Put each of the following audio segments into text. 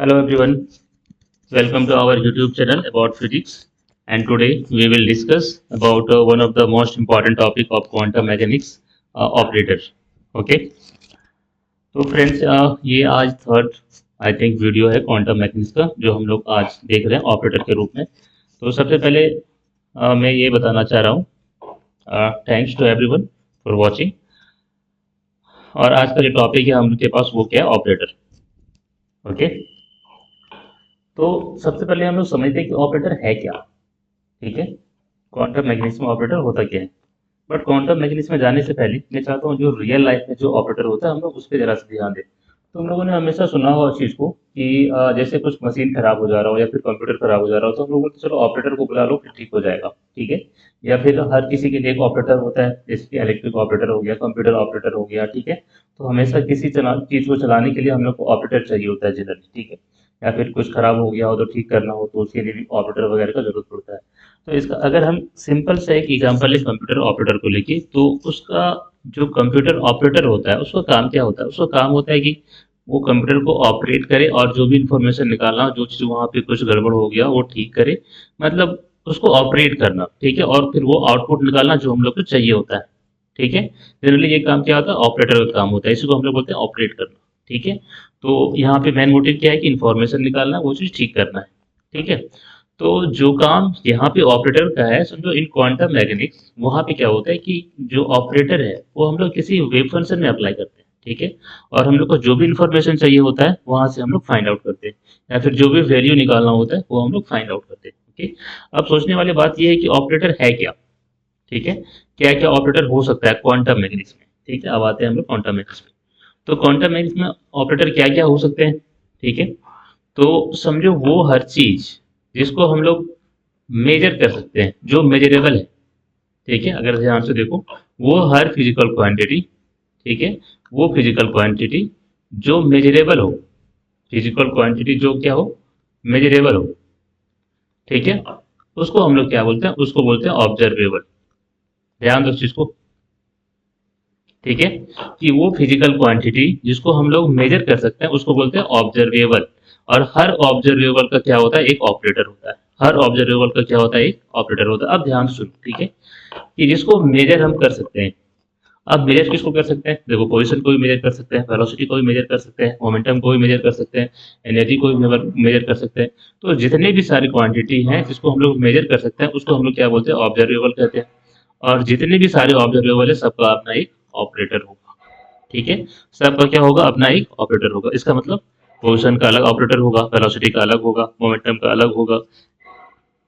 Hello everyone, welcome to our YouTube channel about physics. And today we will discuss about one of the most important topic of quantum mechanics, operator. Okay, तो friends ये आज third I think video है quantum mechanics का जो हम लोग आज देख रहे हैं ऑपरेटर के रूप में। तो सबसे पहले मैं ये बताना चाह रहा हूँ thanks to everyone for watching. और आज का जो टॉपिक है हम लोग के पास वो क्या है, ऑपरेटर। ओके, तो सबसे पहले हम लोग समझते हैं कि ऑपरेटर है क्या। ठीक है, क्वांटम मैकेनिक्स में ऑपरेटर होता क्या है। बट क्वांटम मैकेनिक्स में जाने से पहले मैं चाहता हूँ जो रियल लाइफ में जो ऑपरेटर होता है हम लोग उस पर जरा सा ध्यान दें। तो हम लोगों ने हमेशा सुना हो इस चीज़ को कि जैसे कुछ मशीन खराब हो जा रहा हो या फिर कंप्यूटर खराब हो जा रहा हो तो हम लोग बोलते हैं, चलो ऑपरेटर को बुला लो फिर ठीक हो जाएगा। ठीक है, या फिर हर किसी के लिए एक ऑपरेटर होता है, जैसे कि इलेक्ट्रिक ऑपरेटर हो गया, कंप्यूटर ऑपरेटर हो गया। ठीक है, तो हमेशा किसी चीज़ को चलाने के लिए हम लोग को ऑपरेटर चाहिए होता है जनरली। ठीक है, या फिर कुछ खराब हो गया हो तो ठीक करना हो तो उसके लिए भी ऑपरेटर वगैरह का जरूरत पड़ता है। तो इसका अगर हम सिंपल से एक एग्जांपल ले कंप्यूटर ऑपरेटर को लेके, तो उसका जो कंप्यूटर ऑपरेटर होता है उसका काम क्या होता है। उसका काम होता है कि वो कंप्यूटर को ऑपरेट करे और जो भी इंफॉर्मेशन निकालना, जो चीज़ वहाँ पे कुछ गड़बड़ हो गया वो ठीक करे, मतलब उसको ऑपरेट करना। ठीक है, और फिर वो आउटपुट निकालना जो हम लोग को चाहिए होता है। ठीक है, जनरली ये काम क्या होता है, ऑपरेटर का काम होता है, इसी को हम लोग बोलते हैं ऑपरेट करना। ठीक है, तो यहाँ पे मेन मोटिव क्या है कि इंफॉर्मेशन निकालना, वो चीज़ ठीक करना है। ठीक है, तो जो काम यहाँ पे ऑपरेटर का है, समझो इन क्वांटम मैकेनिक्स वहाँ पे क्या होता है कि जो ऑपरेटर है वो हम लोग किसी वेव फंक्शन में अप्लाई करते हैं। ठीक है, और हम लोग को जो भी इंफॉर्मेशन चाहिए होता है वहाँ से हम लोग फाइंड आउट करते हैं, या फिर जो भी वैल्यू निकालना होता है वो हम लोग फाइंड आउट करते हैं। ओके, अब सोचने वाली बात ये है कि ऑपरेटर है क्या। ठीक है, क्या क्या ऑपरेटर हो सकता है क्वांटम मैकेनिक्स में। ठीक है, अब आते हैं हम लोग क्वांटम मैकेनिक्स में। तो क्वांटम मैकेनिक्स में ऑपरेटर क्या क्या हो सकते हैं। ठीक है, तो समझो वो हर चीज जिसको हम लोग मेजर कर सकते हैं, जो मेजरेबल है। ठीक है, अगर ध्यान से देखो, वो हर फिजिकल क्वांटिटी, ठीक है, वो फिजिकल क्वांटिटी जो मेजरेबल हो, फिजिकल क्वांटिटी जो क्या हो, मेजरेबल हो। ठीक है, उसको हम लोग क्या बोलते हैं, उसको बोलते हैं ऑब्जर्वेबल। ध्यान दो इस चीज को। ठीक है, कि वो फिजिकल क्वांटिटी जिसको हम लोग मेजर कर सकते हैं उसको बोलते हैं ऑब्जर्वेबल। और हर ऑब्जर्वेबल का क्या होता है, एक ऑपरेटर होता है। हर ऑब्जर्वेबल का क्या होता है, एक ऑपरेटर होता है। अब ध्यान से सुनो। ठीक है, कि जिसको मेजर हम कर सकते हैं। अब मेजर किसको कर सकते हैं, देखो पोजीशन को भी मेजर कर सकते हैं, वेलोसिटी को भी मेजर कर सकते हैं, मोमेंटम को भी मेजर कर सकते हैं, एनर्जी को भी मेजर कर सकते हैं। तो जितने भी सारी क्वांटिटी हैं जिसको हम लोग मेजर कर सकते हैं उसको हम लोग क्या बोलते हैं, ऑब्जर्वेबल कहते हैं। और जितने भी सारे ऑब्जर्वेबल है सबका अपना एक ऑपरेटर होगा। ठीक है, सबका क्या होगा, अपना एक ऑपरेटर होगा। इसका मतलब पोजीशन का अलग ऑपरेटर होगा, वेलोसिटी का अलग होगा, मोमेंटम का अलग होगा,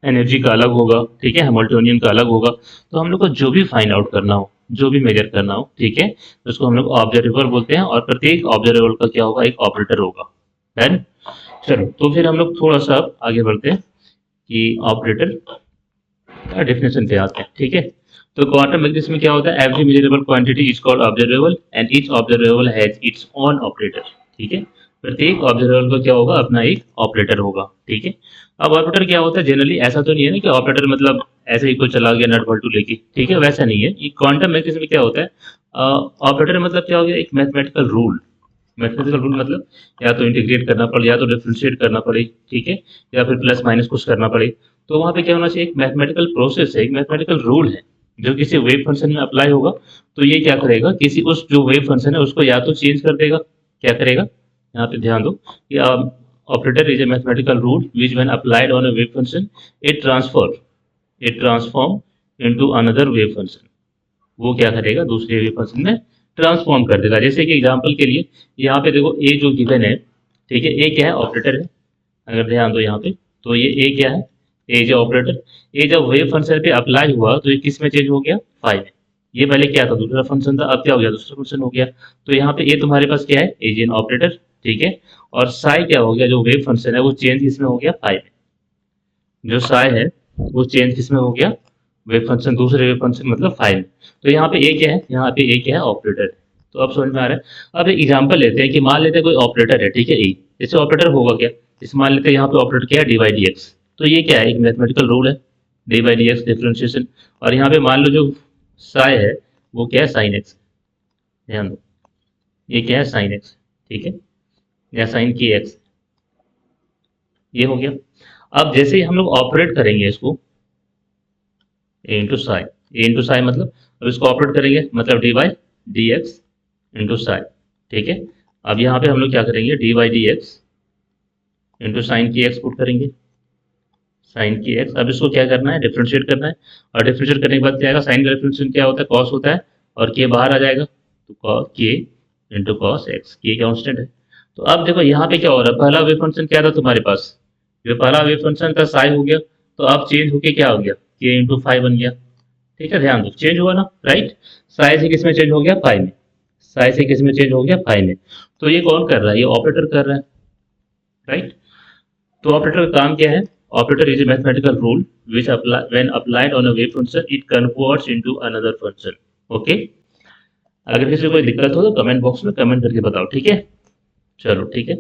एनर्जी का अलग होगा। ठीक है, हैमिल्टोनियन का अलग होगा। तो हम लोग को जो भी फाइंड आउट करना हो, जो भी मेजर करना हो, ठीक है, तो उसको हम लोग ऑब्जर्वेबल बोलते हैं और प्रत्येक ऑब्जर्वेबल का क्या होगा, एक ऑपरेटर होगा। डन। चलो, तो फिर हम लोग थोड़ा सा आगे बढ़ते हैं कि ऑपरेटर का डेफिनेशन पे आते हैं। ठीक है, तो क्वांटम मैकेनिक्स में क्या होता है, every measurable quantity is called observable and each observable has its own operator. ठीक है, प्रत्येक ऑब्जर्वेबल का क्या होगा, अपना एक ऑपरेटर होगा। ठीक है, अब ऑपरेटर क्या होता है, जनरली ऐसा तो नहीं है ना कि ऑपरेटर मतलब ऐसे ही कोई चला गया नट बोल्ट लेके। ठीक है, वैसा नहीं है। ये क्वांटम मैकेनिक्स में क्या होता है, ऑपरेटर मतलब क्या हो गया, एक मैथमेटिकल रूल। मैथमेटिकल रूल मतलब या तो इंटीग्रेट करना पड़े, या तो डिफरेंशिएट करना पड़े। ठीक है, या फिर प्लस माइनस कुछ करना पड़े। तो वहाँ पे क्या होना चाहिए, एक मैथमेटिकल प्रोसेस है, एक मैथमेटिकल रूल है जो किसी वेव फंक्शन में अप्लाई होगा। तो ये क्या करेगा, किसी उस जो वेव फंक्शन है उसको या तो चेंज कर देगा, क्या करेगा, यहाँ पे ध्यान दो कि operator is a mathematical rule which when applied on a wave function it transform into another wave function. वो क्या करेगा, दूसरे वेव फंक्शन में ट्रांसफॉर्म कर देगा। जैसे कि एग्जांपल के लिए यहाँ पे देखो ए जो गिवन है। ठीक है, ए क्या है, ऑपरेटर है। अगर ध्यान दो यहाँ पे, तो ये ए क्या है, ए जो ऑपरेटर। ए जब वेव फंक्शन पे अप्लाई हुआ तो ये किस में चेंज हो गया, फाइव में। ये पहले क्या था, दूसरा फंक्शन था, अब क्या हो गया, दूसरा फंक्शन हो गया। तो यहाँ पे ए तुम्हारे पास क्या है, एजियन ऑपरेटर। ठीक है, और साई क्या हो गया, जो वेव फंक्शन है वो चेंज किसमें हो गया, फाइव में। जो साई है वो चेंज किसमें हो गया, वेव फंक्शन, दूसरे वेव फंक्शन मतलब फाइव। तो यहाँ पे ए क्या है, यहाँ पे ए क्या है, ऑपरेटर है। तो अब समझ में आ रहा है। अब एक एग्जांपल लेते हैं कि मान लेते हैं कोई ऑपरेटर है। ठीक है, ए, इससे ऑपरेटर होगा क्या, इस मान लेते हैं यहाँ पे ऑपरेटर क्या है, डी बाई डी एक्स। तो ये क्या है, एक मैथमेटिकल रूल है, D by D x differentiation. और यहाँ पे मान लो जो साई है वो क्या है, साइन एक्स। ध्यान दो, ये क्या है, साइन एक्स। ठीक है, या साइन की एक्स। ये हो गया। अब जैसे ही हम लोग ऑपरेट करेंगे इसको ए इंटू साई, ए इंटू साई मतलब अब इसको ऑपरेट करेंगे मतलब D by D x into Sai, ठीक है। अब यहाँ पे हम लोग क्या करेंगे, D by D x into sine की एक्स पुट करेंगे, साइन की एक्स। अब इसको क्या करना है, डिफ्रेंशिएट करना है, और डिफ्रेंशिएट करने के बाद क्या आएगा, साइन का डिफ्रेंशिएशन क्या होता है, कॉस होता है, और के बाहर आ जाएगा तो के इंटू कॉस एक्स, के कांस्टेंट है। तो अब देखो यहाँ पे क्या हो रहा है, पहला वेव फंक्शन क्या था तुम्हारे पास, जो पहला वेव फंक्शन था साई हो गया, तो अब चेंज होके क्या हो गया, के इंटू फाइव बन गया, ठीक है। ध्यान दो चेंज हुआ ना, राइट। साई से किस में चेंज हो गया, फाइव में, साई से किस में चेंज हो गया, फाइव में। तो ये कौन कर रहा है, ये ऑपरेटर कर रहा है, राइट। तो ऑपरेटर का काम क्या है, operator is a mathematical rule which apply when applied on a wave function it converts into another function, okay. अगर किसी को कोई दिक्कत हो तो कमेंट बॉक्स में कमेंट करके बताओ, ठीक है। चलो ठीक है,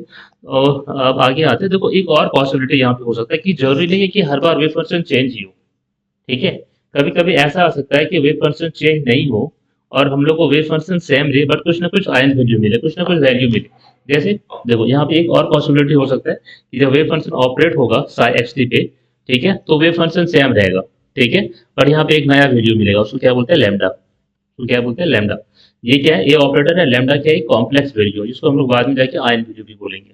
और अब आगे आते हैं। देखो एक और पॉसिबिलिटी यहाँ पे हो सकता है कि जरूरी नहीं है कि हर बार वेव फंक्शन चेंज ही हो, ठीक है। कभी कभी ऐसा आ सकता है कि वेव फंक्शन चेंज नहीं हो और हम लोग को वेव फंक्शन सेम रहे बट कुछ ना कुछ आयन वैल्यू मिले, कुछ ना कुछ वैल्यू मिले। जैसे देखो यहाँ पे एक और पॉसिबिलिटी हो सकता है कि जब वेव फंक्शन ऑपरेट होगा साई एक्स टी पे, ठीक है, तो वेव फंक्शन सेम रहेगा, ठीक है, पर यहाँ पे एक नया वैल्यू मिलेगा, उसको क्या बोलते हैं, लैम्डा। उसको क्या बोलते हैं, लैम्डा। ये क्या है, ये ऑपरेटर है, लैम्डा क्या है, कॉम्प्लेक्स वैल्यू, जिसको हम लोग बाद में जाके आयन वैल्यू भी बोलेंगे।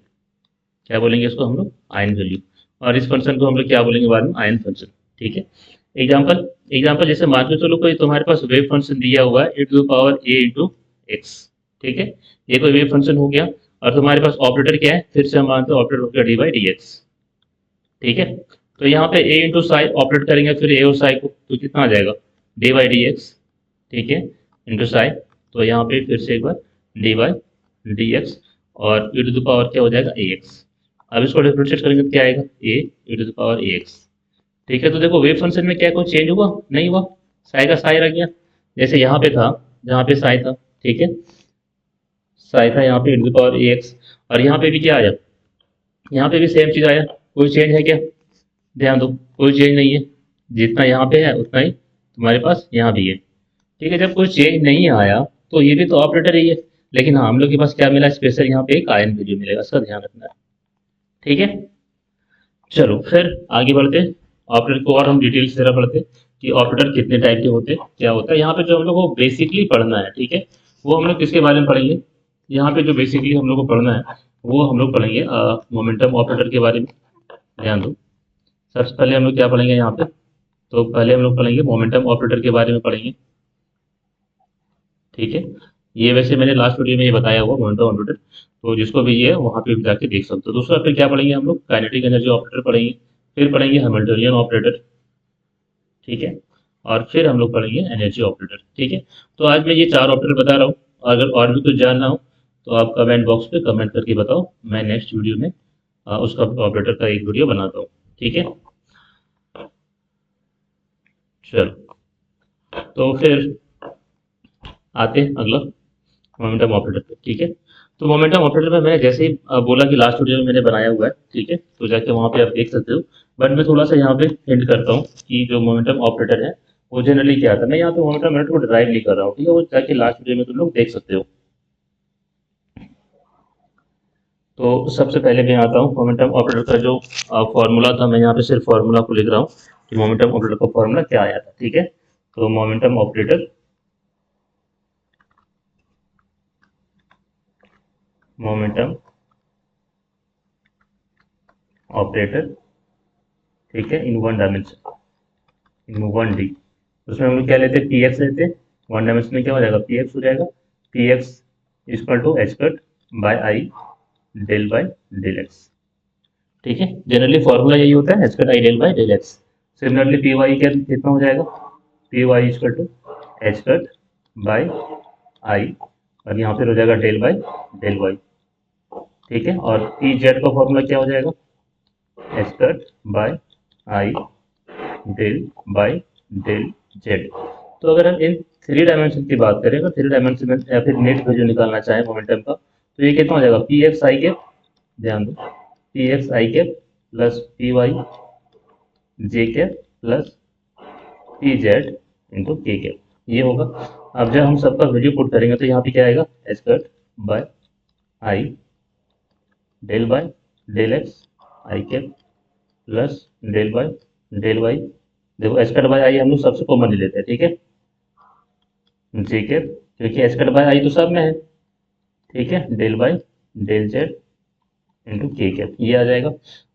क्या बोलेंगे इसको हम लोग, आयन वैल्यू। और इस फंक्शन को हम लोग क्या बोलेंगे बाद में, आयन फंक्शन, ठीक है। एग्जाम्पल, एग्जाम्पल जैसे मान के चलो कोई तुम्हारे पास वेव फंक्शन दिया हुआ है e to power a into x, ठीक है। ये कोई वेव फंक्शन हो गया और तुम्हारे पास ऑपरेटर क्या है, फिर से हम मानते हैं ऑपरेटर हो गया डी बाई डी एक्स, ठीक है। तो यहाँ पे a इंटू साई ऑपरेट करेंगे फिर a और साई को, तो कितना आ जाएगा, डी बाई डी एक्स, ठीक है, इंटू साई। तो यहाँ पे फिर से एक बार डी बाई डी एक्स और e टू पावर क्या हो जाएगा, ए एक्स। अब इसको डिफरेंशिएट करेंगे तो क्या आएगा, ए टू पावर ए एक्स, ठीक है। तो देखो वेव फंक्शन में क्या कोई चेंज हुआ, नहीं हुआ, साई का साई रह गया, जैसे यहाँ पे था, जहाँ पे साई था, ठीक है, साई था यहाँ पे e to power a x, और यहाँ पे भी क्या आया, यहाँ पे भी सेम चीज आया, कोई चेंज है क्या, ध्यान दो कोई चेंज नहीं है, जितना यहाँ पे है उतना ही तुम्हारे पास यहाँ भी है, ठीक है। जब कोई चेंज नहीं आया तो ये भी तो ऑपरेटर ही है, लेकिन हाँ हम लोग के पास क्या मिला, स्पेशल यहाँ पे एक आयन वैल्यू मिलेगा, इसका ध्यान रखना है, ठीक है। चलो फिर आगे बढ़ते, ऑपरेटर को और हम डिटेल से जरा पढ़ते कि ऑपरेटर कितने टाइप के होते, क्या होता है। यहाँ पे जो हम लोग को बेसिकली पढ़ना है, ठीक है, वो हम लोग किसके बारे में पढ़ेंगे, यहाँ पे जो बेसिकली हम लोग को पढ़ना है वो हम लोग पढ़ेंगे मोमेंटम ऑपरेटर के बारे में। ध्यान दो, सबसे पहले हम लोग क्या पढ़ेंगे यहाँ पे, तो पहले हम लोग पढ़ेंगे मोमेंटम ऑपरेटर के बारे में पढ़ेंगे, ठीक है। ये वैसे मैंने लास्ट वीडियो में ये बताया हुआ मोमेंटम ऑपरेटर, तो जिसको भी ये है वहाँ पे जाके देख सकते हो। दूसरा फिर क्या पढ़ेंगे हम लोग, काइनेटिक एनर्जी ऑपरेटर पढ़ेंगे, फिर पढ़ेंगे हैमिल्टनियन ऑपरेटर, ठीक है, और फिर हम लोग पढ़ेंगे एनर्जी ऑपरेटर, ठीक है। तो आज मैं ये चार ऑपरेटर बता रहा हूँ, अगर और भी कुछ जानना हो तो आप कमेंट बॉक्स पे कमेंट करके बताओ, मैं नेक्स्ट वीडियो में उसका ऑपरेटर का एक वीडियो बनाता हूँ, ठीक है। चलो तो फिर आते हैं अगला मोमेंटम ऑपरेटर पे, ठीक है। तो मोमेंटम ऑपरेटर में मैंने जैसे ही बोला कि लास्ट वीडियो में मैंने बनाया हुआ है, ठीक है, तो जाके वहाँ पे आप देख सकते हो। बट मैं थोड़ा सा यहाँ पे हिंट करता हूँ कि जो मोमेंटम ऑपरेटर है वो जनरली क्या था, मैं यहाँ पे मोमेंटम ऑपरेटर को ड्राइव नहीं कर रहा हूँ, ठीक है, वो जाके लास्ट वीडियो में तुम लोग देख सकते हो। तो सबसे पहले मैं आता हूँ मोमेंटम ऑपरेटर का जो फॉर्मूला था, मैं यहाँ पे सिर्फ फॉर्मूला को लिख रहा हूँ कि मोमेंटम ऑपरेटर का फॉर्मूला क्या आया था, ठीक है। तो मोमेंटम ऑपरेटर, मोमेंटम ऑपरेटर, ठीक है, in one dimension, in one D, उसमें हम लोग क्या लेते हैं, पी एक्स लेते हैं। वन डायमेंशन में क्या हो जाएगा, पी एक्स हो जाएगा, p x equal to h cut by i del by del x, ठीक है। जनरली फॉर्मूला यही होता है, h cut i del by del x. Similarly p y क्या कितना हो जाएगा, p y equal to h cut by i, और यहाँ फिर हो जाएगा डेल बाई डेल वाई, ठीक है। और पी जेड का फॉर्मूला क्या हो जाएगा, h cut by i del by del z. तो अगर हम इन थ्री डायमेंशन की बात करें, अगर थ्री डायमेंशन में या फिर नेट वैल्यू निकालना चाहें मोमेंटम का, तो ये कितना हो जाएगा, पी एक्स आई के, ध्यान दो, पी एक्स आई के प्लस पी वाई जे के plus P Z into k cap, ये होगा। अब जब हम सबका वैल्यू पुट करेंगे तो यहाँ पे क्या आएगा, h cut by i del x i cap plus del by del y. देखो एच कट बाय आई हम लोग सबसे कॉमन ले लेते हैं, ठीक है, जे कैप, क्योंकि एच कट बाय आई तो सब में है, ठीक है, del by del Z into k cap ये आ जाएगा।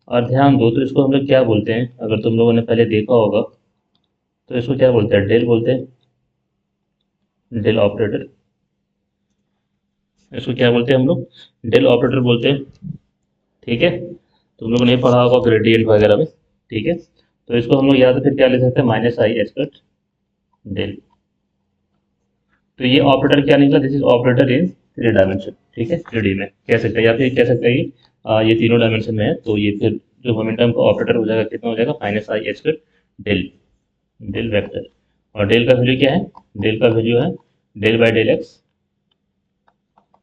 और ध्यान दो तो इसको हम लोग क्या बोलते हैं, अगर तुम लोगों ने पहले देखा होगा तो इसको क्या बोलते हैं, डेल बोलते हैं, डेल ऑपरेटर। इसको क्या बोलते हैं हम लोग, डेल ऑपरेटर बोलते हैं, ठीक है। तुम लोगों ने पढ़ा होगा ग्रेडियंट वगैरह में, ठीक है। तो इसको हम लोग या तो फिर क्या ले सकते हैं, minus I H cut del. तो ये ऑपरेटर क्या निकला, this is operator in three dimension, ठीक है, थ्री डी में कह सकते हैं, या फिर कह सकते हैं कि ये तीनों डायमेंशन में है, तो ये फिर जो मोमेंटम का ऑपरेटर हो जाएगा कितना हो जाएगा, minus I H cut del, del vector. और डेल का वैल्यू क्या है, डेल का वैल्यू है del by del x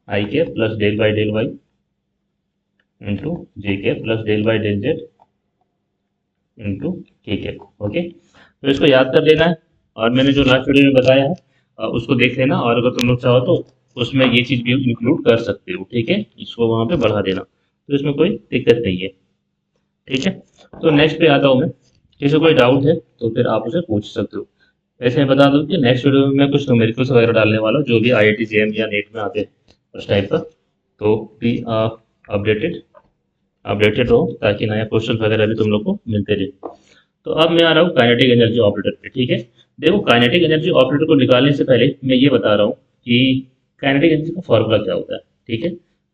I के plus del by del Y into J के plus del by del Z into K के। ओके, तो इसको याद कर लेना है, और मैंने जो लास्ट वीडियो में बताया है उसको देख लेना, और अगर तुम लोग चाहो तो उसमें ये चीज़ भी इंक्लूड कर सकते हो, ठीक है, इसको वहाँ पे बढ़ा देना, तो इसमें कोई दिक्कत नहीं है, ठीक है। तो नेक्स्ट पे आता हूँ मैं, किसी को कोई डाउट है तो फिर आप उसे पूछ सकते हो। वैसे मैं बता दूं कि नेक्स्ट वीडियो में मैं कुछ न्यूमेरिकल्स वगैरह डालने वाला हूँ, जो भी IIT JEM या नेट में आते हैं उस टाइप का, तो भी अपडेटेड अपडेटेड रहो, ताकि नया क्वेश्चन वगैरह भी तुम लोग को मिलते रहे। तो अब मैं आ रहा हूँ काइनेटिक एनर्जी ऑपरेटर पे, ठीक है। देखो काइनेटिक एनर्जी ऑपरेटर को निकालने से पहले मैं ये बता रहा हूँ कि काइनेटिक एनर्जी का फॉर्मूला क्या होता है, ठीक है।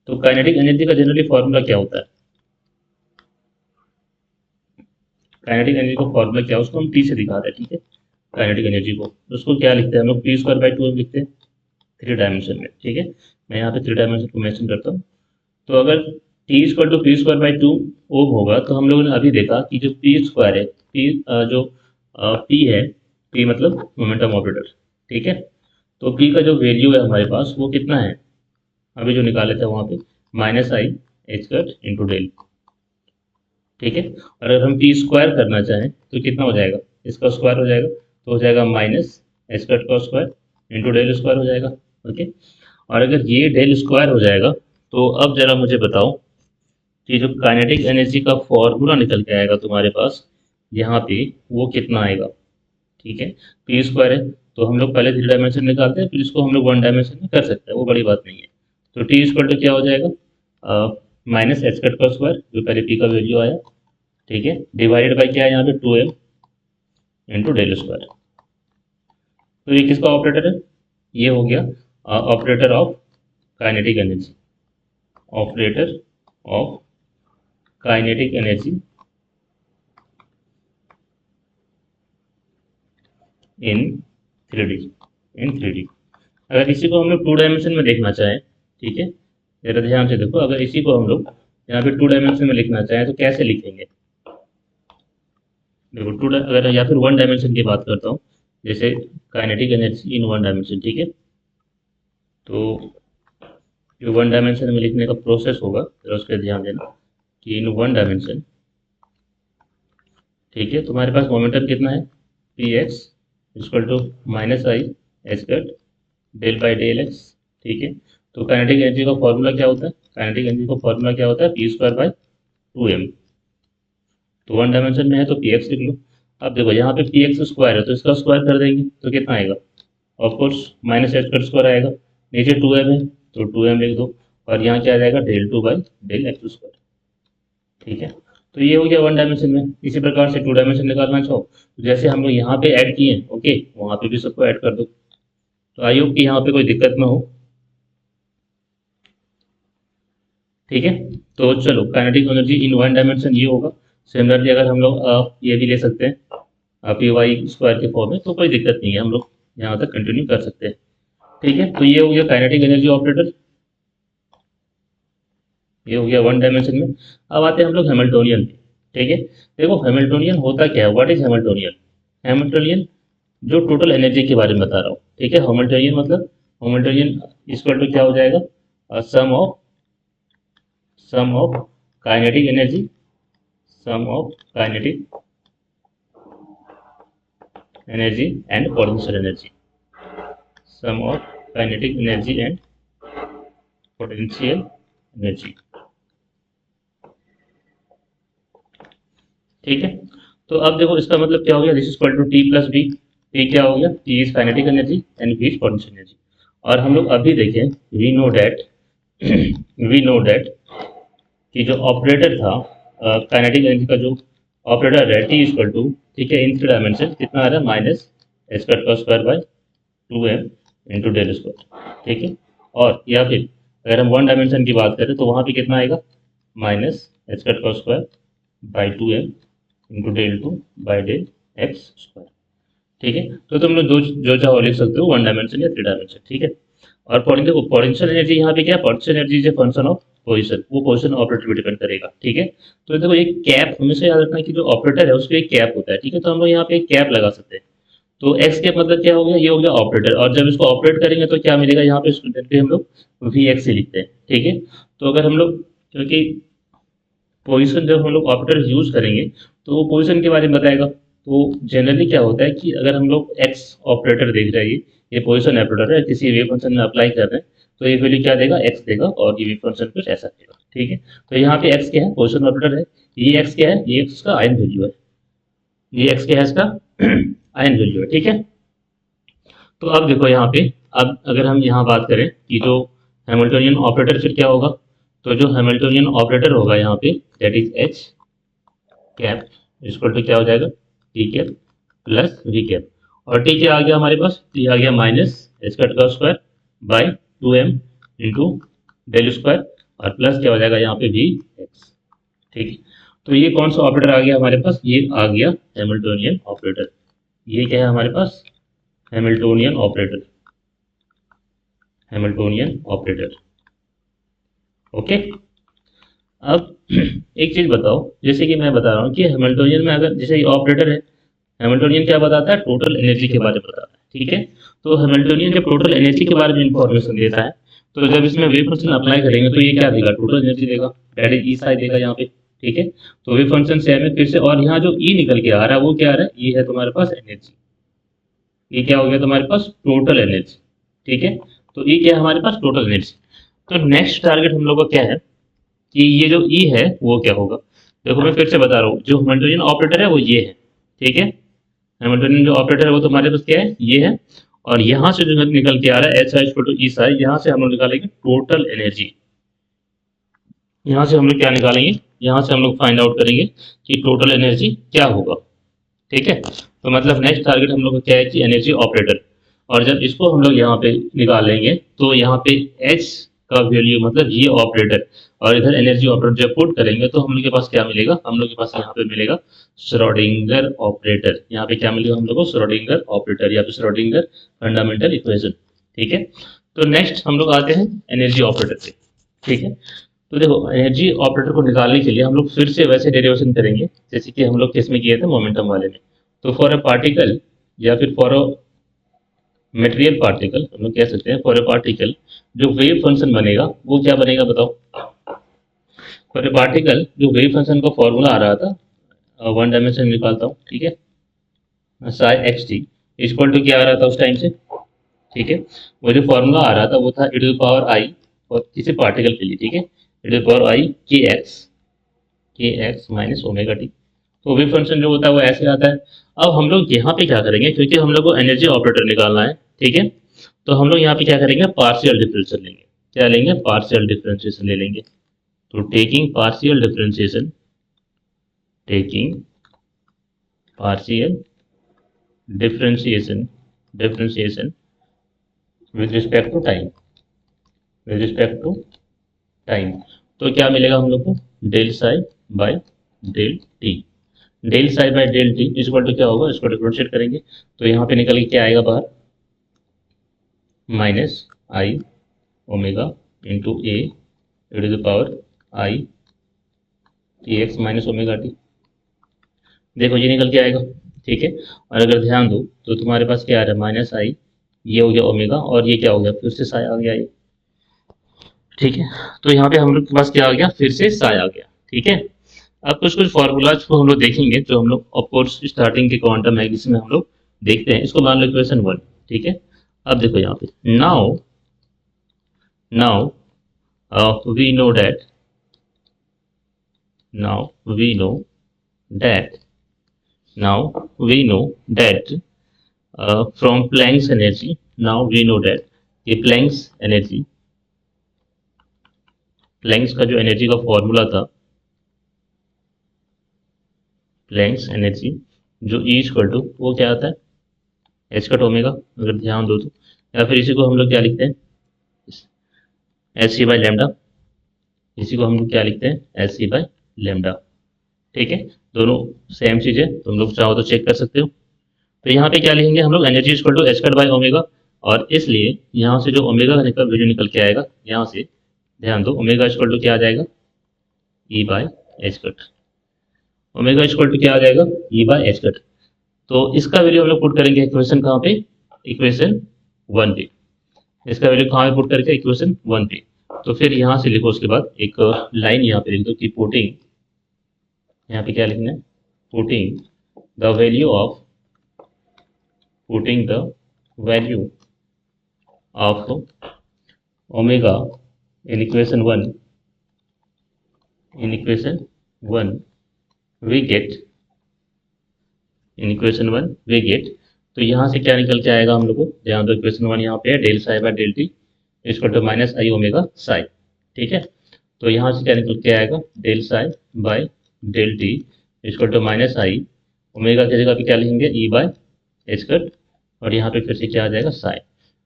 तो काइनेटिक एनर्जी का जनरली फॉर्मूला क्या होता है, काइनेटिक एनर्जी का फॉर्मूला क्या है, उसको हम टी से दिखाते हैं, ठीक है। काइनेटिक एनर्जी को उसको क्या लिखते हैं हम लोग, p² बाई 2 लिखते हैं, थ्री डायमेंशन में, ठीक है। मैं यहाँ पे थ्री डायमेंशन को मेंशन करता हूँ। तो अगर T = p² बाई 2 ओम होगा, तो हम लोगों ने अभी देखा कि जो p² है, जो p है, p मतलब मोमेंटम ऑपरेटर, ठीक है। तो p का जो वैल्यू है हमारे पास वो कितना है, अभी जो निकाले थे वहाँ पे minus I H cut into del, ठीक है। और अगर हम p² करना चाहें तो कितना हो जाएगा, इसका स्क्वायर हो जाएगा, तो हो जाएगा माइनस एच कट का स्क्वायर इंटू डेल स्क्वायर हो जाएगा, ओके। और अगर ये डेल स्क्वायर हो जाएगा, तो अब जरा मुझे बताओ कि जो काइनेटिक एनर्जी का फॉर्मूला निकल के आएगा तुम्हारे पास यहाँ पे, वो कितना आएगा, ठीक है। p² है, तो हम लोग पहले थ्री डायमेंशन निकालते हैं, फिर इसको हम लोग वन डायमेंशन में कर सकते हैं, वो बड़ी बात नहीं है। तो T क्या हो जाएगा, माइनस एच कट का स्क्वायर, जो पहले p का वैल्यू आया, ठीक है, डिवाइडेड बाई क्या है यहाँ पे 2m इंटू डेल स्क्वायर। तो ये किसका ऑपरेटर है, ये हो गया operator of kinetic energy, operator of kinetic energy in three D. अगर इसी को हम लोग टू डायमेंशन में देखना चाहें, ठीक है, जरा ध्यान से देखो, अगर इसी को हम लोग यहाँ पे टू डायमेंशन में लिखना चाहें तो कैसे लिखेंगे, देखो अगर या फिर वन डायमेंशन की बात करता हूँ, जैसे kinetic energy in one dimension, ठीक है। तो जो वन डायमेंशन में लिखने का प्रोसेस होगा जरा उस पर ध्यान देना कि इन वन डायमेंशन, ठीक है, तुम्हारे पास मोमेंटम कितना है, p x equal to minus I H cut del by del x, ठीक है। तो काइनेटिक एनर्जी का फॉर्मूला क्या होता है, काइनेटिक एनर्जी का फॉर्मूला क्या होता है, p² बाई 2m। तो वन डायमेंशन में है तो पी एक्स लिख लो। अब देखो यहाँ पे px² है, तो इसका स्क्वायर कर देंगे तो कितना आएगा, of course minus h cut square आएगा, नीचे 2m है तो 2m लिख दो, और यहाँ क्या आ जाएगा, डेल 2 बाई डेल x², ठीक है। तो ये हो गया वन डायमेंशन में। इसी प्रकार से टू डायमेंशन निकालना चाहो तो जैसे हम लोग यहाँ पे ऐड किए, ओके, वहाँ पे भी सबको ऐड कर दो। तो आई होप कि यहाँ पे कोई दिक्कत ना हो, ठीक है। तो चलो kinetic energy in one dimension ये होगा। सिमिलरली अगर हम लोग ये भी ले सकते हैं py² के फॉर्म में, तो कोई दिक्कत नहीं है, हम लोग यहाँ तक कंटिन्यू कर सकते हैं, ठीक है। तो ये हो गया काइनेटिक एनर्जी ऑपरेटर, ये हो गया वन डायमेंशन में। अब आते हैं हम लोग हैमिल्टोनियन पे, ठीक है। देखो हैमिल्टोनियन होता क्या है, व्हाट इज हैमिल्टोनियन, हैमिल्टोनियन जो टोटल एनर्जी के बारे में बता रहा हूँ, ठीक है। हैमिल्टोनियन मतलब हैमिल्टोनियन इक्वल टू क्या हो जाएगा, sum of kinetic energy, sum of kinetic energy and potential energy, sum of kinetic energy and potential energy, ठीक है। तो अब देखो इसका मतलब क्या हो गया, this is equal to t plus b. T क्या हो गया, t is kinetic energy and b is potential energy. और हम लोग अभी देखें, we know that we know that कि जो ऑपरेटर था काइनेटिक एनर्जी का जो ऑपरेटर है टी इक्वल टू, ठीक है, इन थ्री डायमेंशन कितना आ रहा है, माइनस एच कट का square by 2m into del square, ठीक है। और या फिर अगर हम वन डायमेंशन की बात करें तो वहाँ पे कितना आएगा, माइनस एच कट का square by 2m into del two by del x square, ठीक है। तो तुम लोग जो जो चाहो लिख सकते हो, वन डायमेंशन या थ्री डायमेंशन, ठीक है। और देखो पोटेंशियल एनर्जी यहाँ पे क्या है, potential energy is a function of position, वो पोजीशन ऑपरेटर पे डिपेंड करेगा, ठीक है। तो देखो एक कैप हमेशा याद रखना कि जो ऑपरेटर है उसको एक कैप होता है, ठीक है। तो हम लोग यहाँ पे एक कैप लगा सकते हैं। तो एक्स कैप मतलब क्या हो गया, ये हो गया ऑपरेटर, और जब इसको ऑपरेट करेंगे तो क्या मिलेगा, यहाँ पे स्टूडेंट पे हम लोग वी एक्स से लिखते हैं, ठीक है। तो अगर हम लोग, क्योंकि पोजीशन जब हम लोग ऑपरेटर यूज करेंगे तो वो पोजीशन के बारे में बताएगा। तो जनरली क्या होता है कि अगर हम लोग एक्स ऑपरेटर देख रहे हैं, ये पोजीशन ऑपरेटर है, किसी वेव फंक्शन में अप्लाई कर रहे हैं, तो ये वैल्यू क्या देगा, एक्स देगा, और ये वेव फंक्शन कुछ ऐसा देगा, ठीक है। तो यहाँ पे एक्स क्या है, पोजीशन ऑपरेटर है। ये एक्स क्या है, ये एक्स का आयन वैल्यू है। ये एक्स क्या है, इसका आयन वैल्यू है, ठीक है। तो अब देखो यहाँ पे, अब अगर हम यहाँ बात करें कि जो हैमिल्टनियन ऑपरेटर फिर क्या होगा, तो जो हैमिल्टनियन ऑपरेटर होगा यहाँ पे that is h cap equal to क्या हो जाएगा, t cap plus v cap. और टी क्या आ गया हमारे पास, टी आ गया माइनस एच कट का square by 2m into del square, और प्लस क्या हो जाएगा यहाँ पे वी एक्स, ठीक है। तो ये कौन सा ऑपरेटर आ गया हमारे पास, ये आ गया हैमिल्टनियन ऑपरेटर। ये क्या है हमारे पास, Hamiltonian operator, Hamiltonian operator, okay. अब एक चीज बताओ, जैसे कि मैं बता रहा हूँ कि हैमिल्टोनियन में अगर जैसे ये ऑपरेटर है, हैमिल्टोनियन क्या बताता है, टोटल एनर्जी के बारे में बताता है, ठीक है। तो हैमिल्टोनियन जब टोटल एनर्जी के बारे में इंफॉर्मेशन देता है, तो जब इसमें वेव फंक्शन अप्लाई करेंगे तो ये क्या देगा, टोटल एनर्जी देगा, दैट इज ई साइड देगा यहाँ पे, ठीक है। तो वेव फंक्शन सेम है फिर से, और यहाँ जो ई निकल के आ रहा है वो क्या आ रहा है, ये है तुम्हारे पास एनर्जी, ये क्या हो गया तुम्हारे पास, टोटल एनर्जी, ठीक है। तो ये क्या है हमारे पास, टोटल एनर्जी। तो नेक्स्ट टारगेट हम लोग का क्या है कि ये जो ई है वो क्या होगा। देखो मैं फिर से बता रहा हूँ, जो हैमिल्टनियन ऑपरेटर है वो ये है, ठीक है। हैमिल्टनियन जो ऑपरेटर है वो तुम्हारे पास क्या है, ये है। और यहाँ से जो निकल के आ रहा है H I equal to e Sai, यहाँ से हम लोग निकालेंगे टोटल एनर्जी। यहाँ से हम लोग क्या निकालेंगे, यहाँ से हम लोग फाइंड आउट करेंगे कि टोटल एनर्जी क्या होगा, ठीक है। तो मतलब नेक्स्ट टारगेट हम लोग का क्या है कि एनर्जी ऑपरेटर। और जब इसको हम लोग यहाँ पे निकालेंगे तो यहाँ पे एच का वैल्यू मतलब ये ऑपरेटर, और इधर एनर्जी ऑपरेटर जब पुट करेंगे तो हम लोग के पास क्या मिलेगा, हम लोग के पास यहाँ पे मिलेगा श्रोडिंगर ऑपरेटर। यहाँ पे क्या मिलेगा हम लोग को, श्रोडिंगर ऑपरेटर या फिर श्रोडिंगर फंडामेंटल इक्वेशन, ठीक है। तो नेक्स्ट हम लोग आते हैं एनर्जी ऑपरेटर पे, ठीक है। तो देखो एनर्जी ऑपरेटर को निकालने के लिए हम लोग फिर से वैसे डेरिवेशन करेंगे जैसे कि हम लोग किस में किए थे, मोमेंटम वाले में। तो फॉर अ पार्टिकल या फिर फॉर अ मटेरियल पार्टिकल हम लोग कह सकते हैं, फॉर अ पार्टिकल जो वेव फंक्शन बनेगा वो क्या बनेगा बताओ। फॉर अ पार्टिकल जो वेव फंक्शन का फॉर्मूला आ रहा था, वन डायमेंशन निकालता हूँ, ठीक है, psi x t equal to क्या आ रहा था उस टाइम से, ठीक है। वो जो फॉर्मूला आ रहा था वो था e टू पावर आई, और किसी पार्टिकल के लिए, ठीक है, e टू पावर आई के एक्स माइनस ओमेगा टी। तो वेव फंक्शन जो होता है वो ऐसे आता है। अब हम लोग यहाँ पे क्या करेंगे, क्योंकि हम लोग को एनर्जी ऑपरेटर निकालना है, ठीक है। तो हम लोग यहाँ पे क्या करेंगे, पार्शियल डिफरेंशियल लेंगे, क्या लेंगे, पार्शियल डिफरेंशिएशन ले लेंगे। तो taking partial differentiation, taking partial differentiation with respect to time, with respect to time. तो क्या मिलेगा हम लोग को, del psi by del t. Del psi by del t equal to क्या होगा, इसको डिफरेंशिएट करेंगे तो यहाँ पे निकल के क्या आएगा बाहर, minus i omega into e to the power i t x minus omega t. देखो ये निकल के आएगा, ठीक है। और अगर ध्यान दो तो तुम्हारे पास क्या आ रहा है, माइनस आई, ये हो गया ओमेगा, और ये क्या हो गया, फिर से साई आ गया ये, ठीक है। तो यहाँ पे हम लोग के पास क्या आ गया, फिर से साई आ गया, ठीक है। अब कुछ कुछ फॉर्मूलाज को हम लोग देखेंगे जो हम लोग ऑफकोर्स स्टार्टिंग के क्वांटम मैग्नेटिक्स में हम लोग देखते हैं। इसको मान लो इक्वेशन 1, ठीक है। अब देखो यहाँ पे now we know that, now we know that Now we know that from Planck's energy, now we know that ये प्लैंक्स का जो एनर्जी का फॉर्मूला था, प्लैंक्स एनर्जी जो E इक्वल टू वो क्या आता है, एच कट ओमेगा, अगर ध्यान दो तो, या फिर इसी को हम लोग क्या लिखते हैं, एच सी बाई लेमडा, इसी को हम लोग क्या लिखते हैं, एच सी बाई लेमडा। ठीक है, दोनों सेम चीज़ है, तुम लोग चाहो तो चेक कर सकते हो। तो यहाँ पे क्या लिखेंगे हम लोग, energy equal to h cut by omega, और इसलिए यहाँ से जो ओमेगा का निकल वैल्यू निकल के आएगा, यहाँ से ध्यान दो, ओमेगा इक्वल टू क्या आ जाएगा, E by H cut. Omega equal to क्या आ जाएगा, ई बाई एच कट। तो इसका वैल्यू हम लोग पुट करेंगे इक्वेशन कहाँ पे, इक्वेशन 1 पे। इसका वैल्यू कहाँ पे पुट करके, इक्वेशन 1 पे। तो फिर यहाँ से लिखो, उसके बाद एक लाइन यहाँ पे लिख दो कि पुटिंग, यहाँ पे क्या लिखना है, putting the value of, putting the value of omega in equation 1, in equation 1 we get, in equation 1 we get, तो यहाँ से क्या निकल के आएगा हम लोग को, ध्यान दो, इक्वेशन 1 यहाँ पे है, del psi by del t equal to minus i omega psi. ठीक है, तो यहाँ से क्या निकल के आएगा, del psi by del t equal to minus i omega की जगह पे क्या लिखेंगे, ई बाय एच कट, और यहाँ पे फिर से क्या आ जाएगा, साई।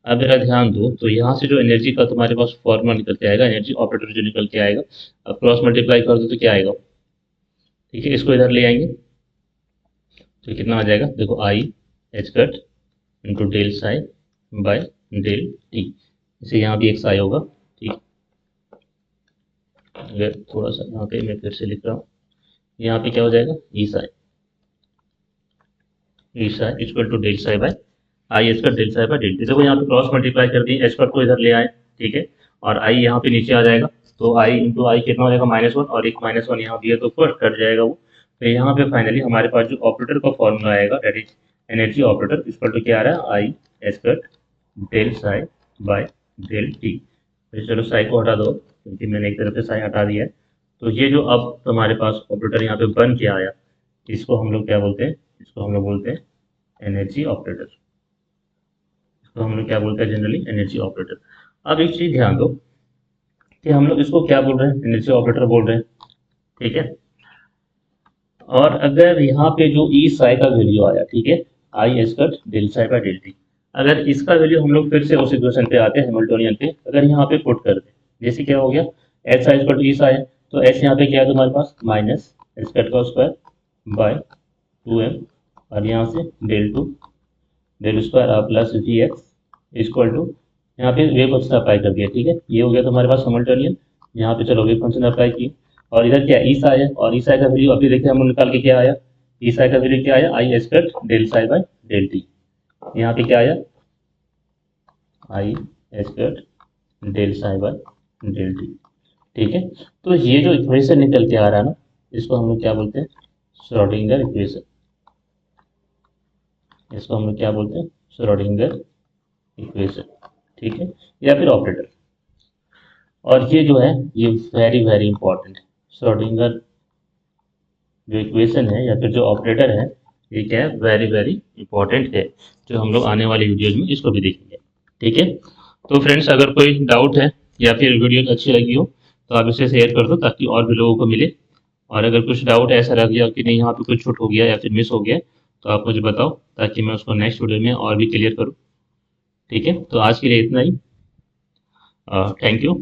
अब मेरा ध्यान दो, तो यहाँ से जो एनर्जी का तुम्हारे पास फॉर्मूला निकल के आएगा, एनर्जी ऑपरेटर जो निकल के आएगा, अब क्रॉस मल्टीप्लाई कर दो तो क्या आएगा, ठीक है, इसको इधर ले आएंगे तो कितना आ जाएगा, देखो, i H cut into del psi by del t, इसे यहाँ भी एक साई होगा। ठीक, अगर थोड़ा सा यहाँ पे मैं फिर से लिख रहा हूँ, यहाँ पे क्या हो जाएगा, E psi equal to del psi by I H cut del psi by del T. देखो यहाँ पे क्रॉस मल्टीप्लाई कर दिए, एच कट को इधर ले आए, ठीक है, और आई यहाँ पे नीचे आ जाएगा, तो आई इंटू आई कितना हो जाएगा, -1, और एक -1 यहाँ भी है तो ऊपर कट जाएगा वो। तो यहाँ पे फाइनली हमारे पास जो ऑपरेटर का फॉर्मूला आएगा, that is energy operator equal to क्या आ रहा है, i H cut del psi by del t. तो चलो साई को हटा दो, क्योंकि मैंने एक तरफ से साई हटा दिया है। तो ये जो अब तुम्हारे पास ऑपरेटर यहाँ पे बन के आया, इसको हम लोग क्या बोलते हैं, इसको हम लोग बोलते हैं एनर्जी ऑपरेटर। इसको हम लोग क्या बोलते हैं जनरली, एनर्जी ऑपरेटर। अब एक चीज ध्यान दो कि हम लोग इसको क्या बोल रहे हैं, एनर्जी ऑपरेटर बोल रहे हैं, ठीक है। और अगर यहाँ पे जो ई साई का वैल्यू आया, ठीक है, i H cut del psi by del t, अगर इसका वैल्यू हम लोग फिर से उस इक्वेशन पे आते हैं, हैमिल्टोनियन पे, अगर यहाँ पे पुट कर दे, जैसे क्या हो गया, h psi equal to e psi है, तो एच यहाँ पे क्या है तुम्हारे पास, माइनस एच कट का स्क्वायर बाय 2m, और यहाँ से del square plus g x equal to, यहाँ पे वेव फंक्शन अप्लाई कर दिया, ठीक है, ये हो गया तुम्हारे पास हैमिल्टोनियन। यहाँ पे चलो वेव फंक्शन अप्लाई की, और इधर क्या ई साई है, और ई साई का वैल्यू अभी देखिए हम निकाल के क्या आया, ई साई का वैल्यू क्या आया, i H cut del psi by del t. यहाँ पे क्या आया, i H cut del psi by del t. ठीक है, तो ये जो इक्वेशन निकल के आ रहा है ना, इसको हम लोग क्या बोलते हैं, श्रोडिंगर इक्वेशन। इसको हम लोग क्या बोलते हैं, श्रोडिंगर इक्वेशन, ठीक है, या फिर ऑपरेटर। और ये जो है ये वेरी वेरी इंपॉर्टेंट है, श्रोडिंगर जो इक्वेशन है या फिर जो ऑपरेटर है, ये क्या है, वेरी वेरी इंपॉर्टेंट है, जो हम लोग आने वाले वीडियोज में इसको भी देखेंगे। ठीक है, तो फ्रेंड्स अगर कोई डाउट है या फिर वीडियो अच्छी लगी हो तो आप इसे शेयर कर दो, ताकि और भी लोगों को मिले। और अगर कुछ डाउट ऐसा रह गया कि नहीं यहाँ पे कुछ छूट हो गया या फिर मिस हो गया, तो आप मुझे बताओ, ताकि मैं उसको नेक्स्ट वीडियो में और भी क्लियर करूँ। ठीक है, तो आज के लिए इतना ही, थैंक यू।